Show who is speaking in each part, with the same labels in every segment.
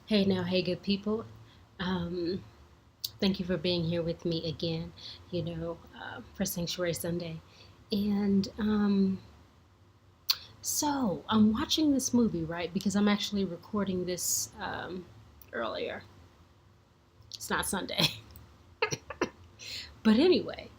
Speaker 1: Hey now, hey good people. Um, Thank you for being here with me again, for Sanctuary Sunday. And so I'm watching this movie, right? Because I'm actually recording this earlier. It's not Sunday. But anyway,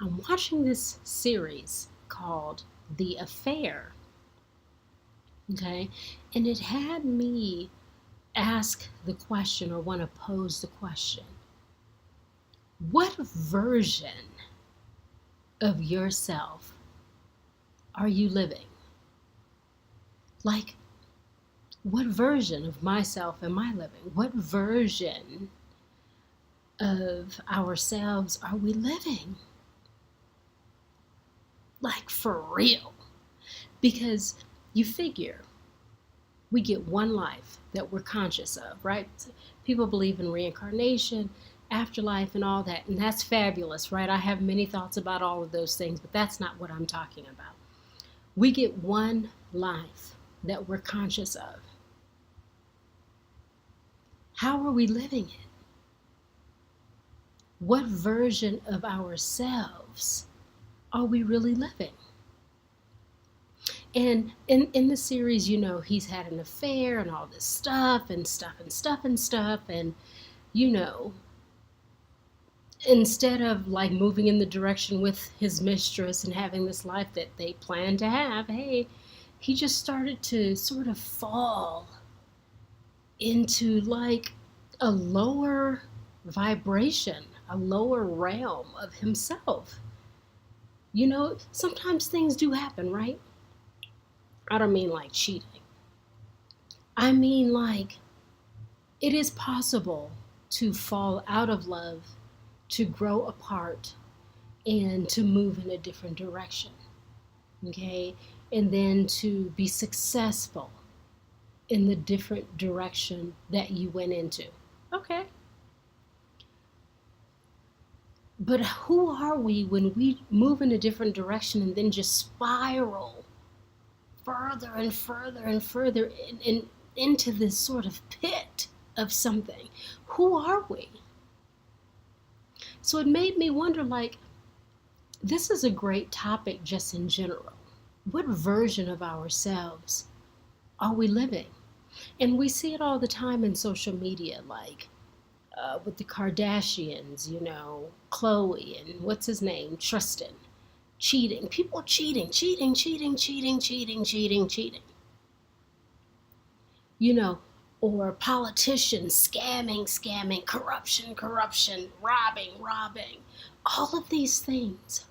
Speaker 1: I'm watching this series called The Affair. Okay. And it had me ask the question or want to pose the question: what version of yourself are you living? Like, what version of myself am I living? What version of ourselves are we living? Like, for real. Because you figure we get one life that we're conscious of, right? People believe in reincarnation, afterlife, and all that, and that's fabulous, right? I have many thoughts about all of those things, but that's not what I'm talking about. We get one life that we're conscious of. How are we living it? What version of ourselves are we really living? And in the series, he's had an affair and all this stuff and stuff and stuff and stuff. And, you know, instead of like moving in the direction with his mistress and having this life that they planned to have, hey, he just started to sort of fall into like a lower vibration, a lower realm of himself. Sometimes things do happen, right? I don't mean like cheating. I mean like it is possible to fall out of love, to grow apart, and to move in a different direction. Okay? And then to be successful in the different direction that you went into. Okay. But who are we when we move in a different direction and then just spiral further and further and further into this sort of pit of something? Who are we? So it made me wonder, like, this is a great topic just in general. What version of ourselves are we living? And we see it all the time in social media, like with the Kardashians, Chloe and what's his name, Tristan, cheating. People cheating, cheating, cheating, cheating, cheating, cheating, cheating. You know, or politicians scamming, scamming, corruption, corruption, robbing, robbing. All of these things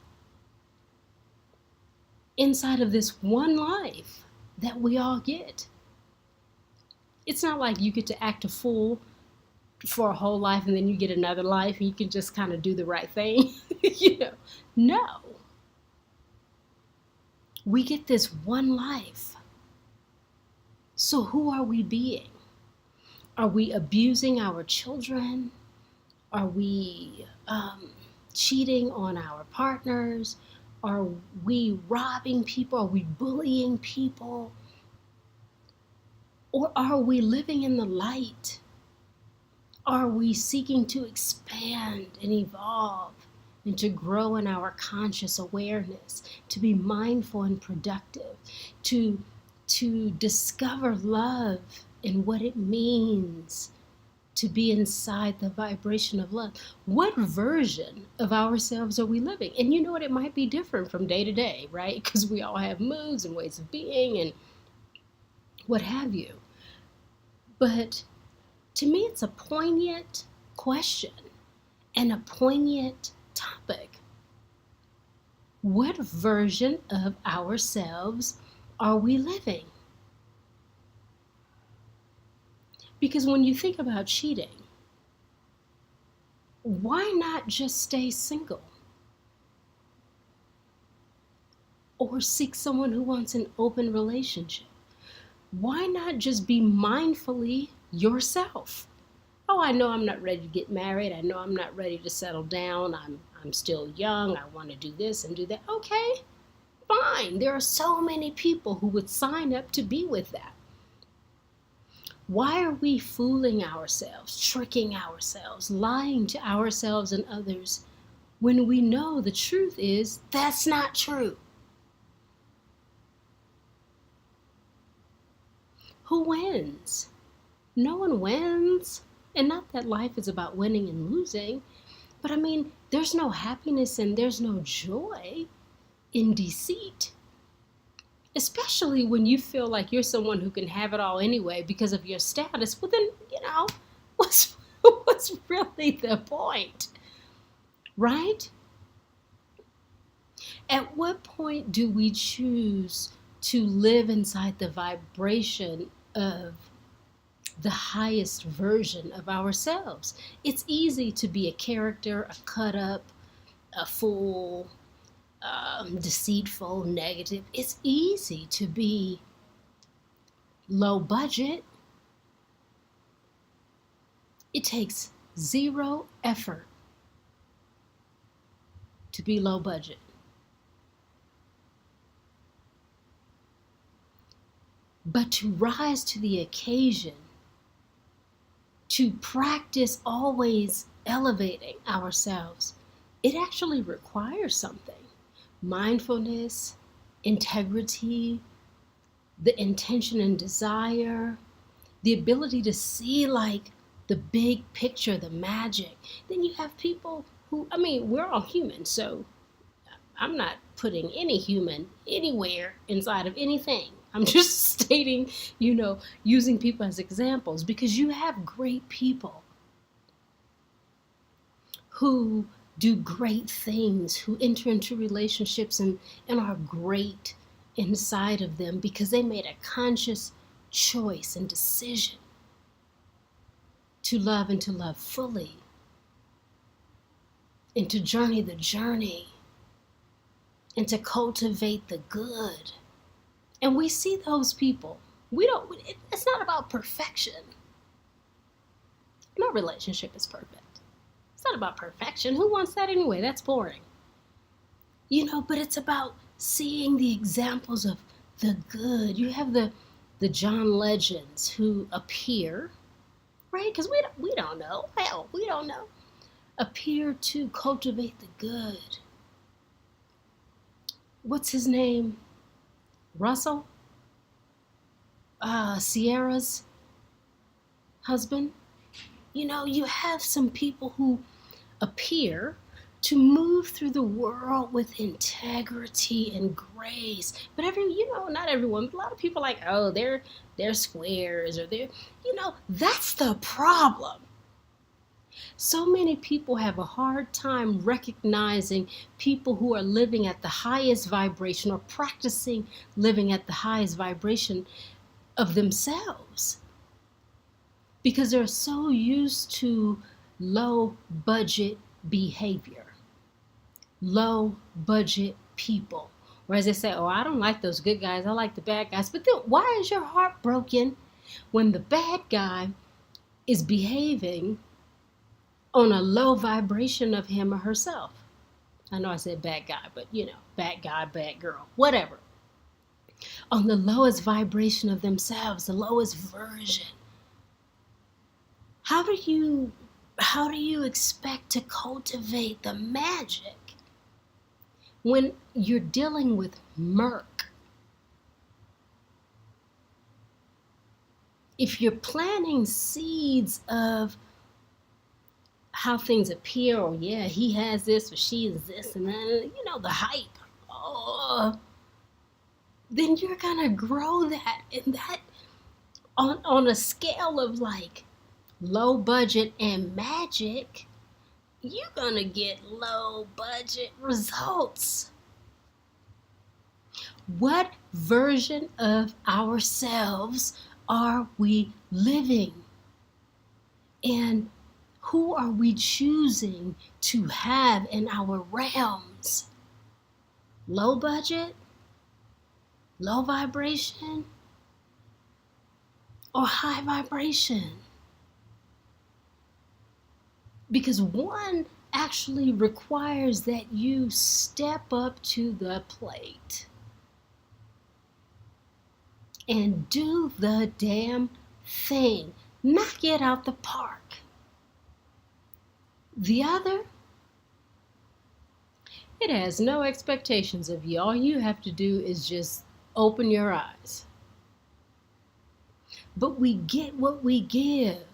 Speaker 1: inside of this one life that we all get. It's not like you get to act a fool for a whole life and then you get another life and you can just kind of do the right thing. No. We get this one life. So who are we being? Are we abusing our children? Are we cheating on our partners? Are we robbing people? Are we bullying people? Or are we living in the light? Are we seeking to expand and evolve and to grow in our conscious awareness, to be mindful and productive, to discover love and what it means to be inside the vibration of love? What version of ourselves are we living? And you know what? It might be different from day to day, right? Because we all have moods and ways of being and what have you. But to me, it's a poignant question and a poignant topic. What version of ourselves are we living? Because when you think about cheating, why not just stay single? Or seek someone who wants an open relationship? Why not just be mindfully yourself? Oh, I know I'm not ready to get married. I know I'm not ready to settle down. I'm still young. I want to do this and do that. Okay, fine. There are so many people who would sign up to be with that. Why are we fooling ourselves, tricking ourselves, lying to ourselves and others when we know the truth is that's not true? Who wins? No one wins. And not that life is about winning and losing, but I mean, there's no happiness and there's no joy in deceit. Especially when you feel like you're someone who can have it all anyway because of your status. Well, then, what's, what's really the point? Right? At what point do we choose to live inside the vibration of the highest version of ourselves? It's easy to be a character, a cut up, a fool, deceitful, negative. It's easy to be low budget. It takes zero effort to be low budget. But to rise to the occasion, to practice always elevating ourselves, it actually requires something. Mindfulness, integrity, the intention and desire, the ability to see like the big picture, the magic. Then you have people who, I mean, we're all human, so I'm not putting any human anywhere inside of anything. I'm just stating, using people as examples because you have great people who do great things, who enter into relationships and are great inside of them because they made a conscious choice and decision to love and to love fully and to journey the journey and to cultivate the good. And we see those people. It's not about perfection. No relationship is perfect. It's not about perfection. Who wants that anyway? That's boring. But it's about seeing the examples of the good. You have the John Legends who appear, right? Because we don't know. Hell, we don't know. Appear to cultivate the good. What's his name? Russell? Sierra's husband? You have some people who appear to move through the world with integrity and grace. But not everyone, but a lot of people like, oh, they're squares or that's the problem. So many people have a hard time recognizing people who are living at the highest vibration or practicing living at the highest vibration of themselves because they're so used to low budget behavior, low budget people. Whereas they say, oh, I don't like those good guys, I like the bad guys. But then why is your heart broken when the bad guy is behaving on a low vibration of him or herself? I know I said bad guy, but bad guy, bad girl, whatever. On the lowest vibration of themselves, the lowest version. How do you expect to cultivate the magic when you're dealing with murk? If you're planting seeds of how things appear, or yeah, he has this or she is this, and then, the hype, then you're gonna grow that, and that on a scale of like low budget and magic, you're gonna get low budget results. What version of ourselves are we living? And who are we choosing to have in our realms? Low budget? Low vibration? Or high vibration? Because one actually requires that you step up to the plate and do the damn thing, knock it out the park. The other, it has no expectations of you. All you have to do is just open your eyes. But we get what we give.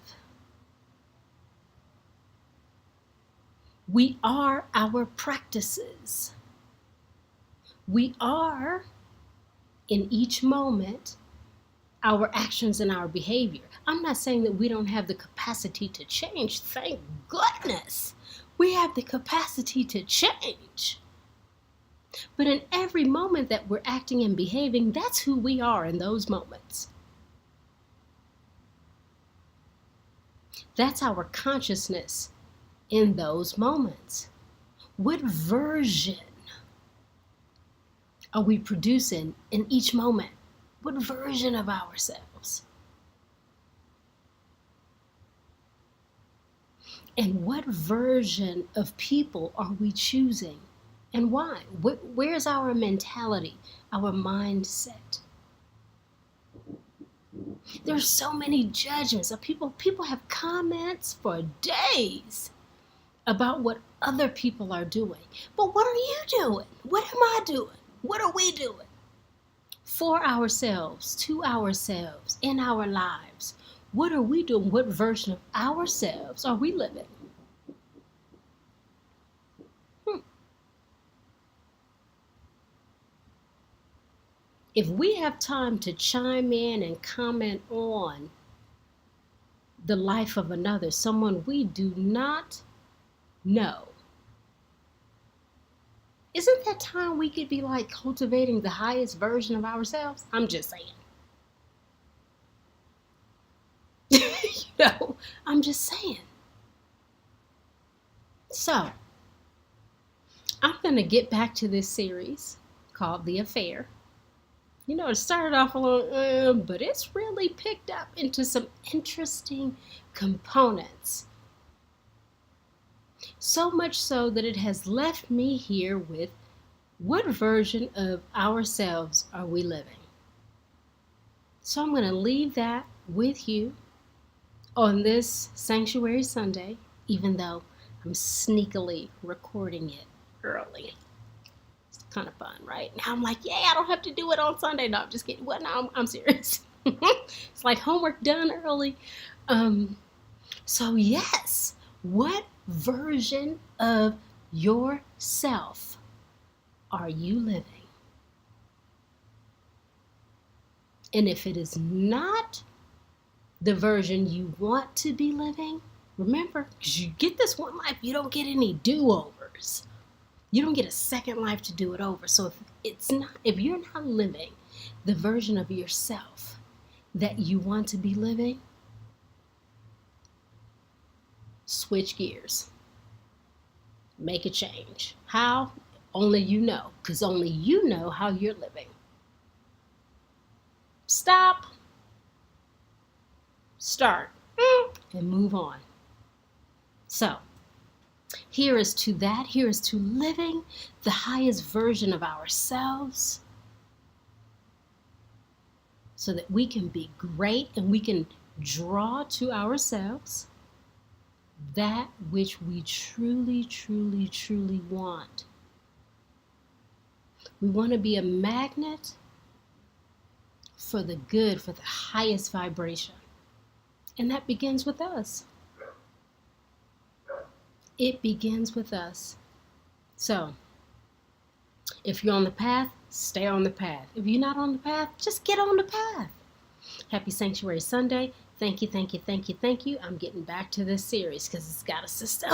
Speaker 1: We are our practices. We are, in each moment, our actions and our behavior. I'm not saying that we don't have the capacity to change. Thank goodness we have the capacity to change. But in every moment that we're acting and behaving, that's who we are in those moments. That's our consciousness in those moments. What version are we producing in each moment? What version of ourselves? And what version of people are we choosing? And why? Where's our mentality, our mindset? There's so many judgments of people. People have comments for days about what other people are doing. But what are you doing? What am I doing? What are we doing? For ourselves, to ourselves, in our lives. What are we doing? What version of ourselves are we living? If we have time to chime in and comment on the life of another, someone we do not know, isn't that time we could be like cultivating the highest version of ourselves? I'm just saying. I'm just saying. So, I'm going to get back to this series called The Affair. It started off a little, but it's really picked up into some interesting components. So much so that it has left me here with, what version of ourselves are we living? So I'm going to leave that with you on this Sanctuary Sunday, even though I'm sneakily recording it early. It's kind of fun, right? Now I'm like, I don't have to do it on Sunday. No, I'm just kidding. What? No, I'm serious. It's like homework done early. So yes, what version of yourself are you living? And if it is not the version you want to be living, remember, because you get this one life, you don't get any do-overs. You don't get a second life to do it over. So if you're not living the version of yourself that you want to be living, switch gears. Make a change. How? Only you know, because only you know how you're living. Stop. Start. And move on. So, here is to that. Here is to living the highest version of ourselves so that we can be great and we can draw to ourselves that which we truly, truly, truly want. We want to be a magnet for the good, for the highest vibration. And that begins with us. It begins with us. So, if you're on the path, stay on the path. If you're not on the path, just get on the path. Happy Sanctuary Sunday. Thank you, thank you, thank you, thank you. I'm getting back to this series because it's got a system.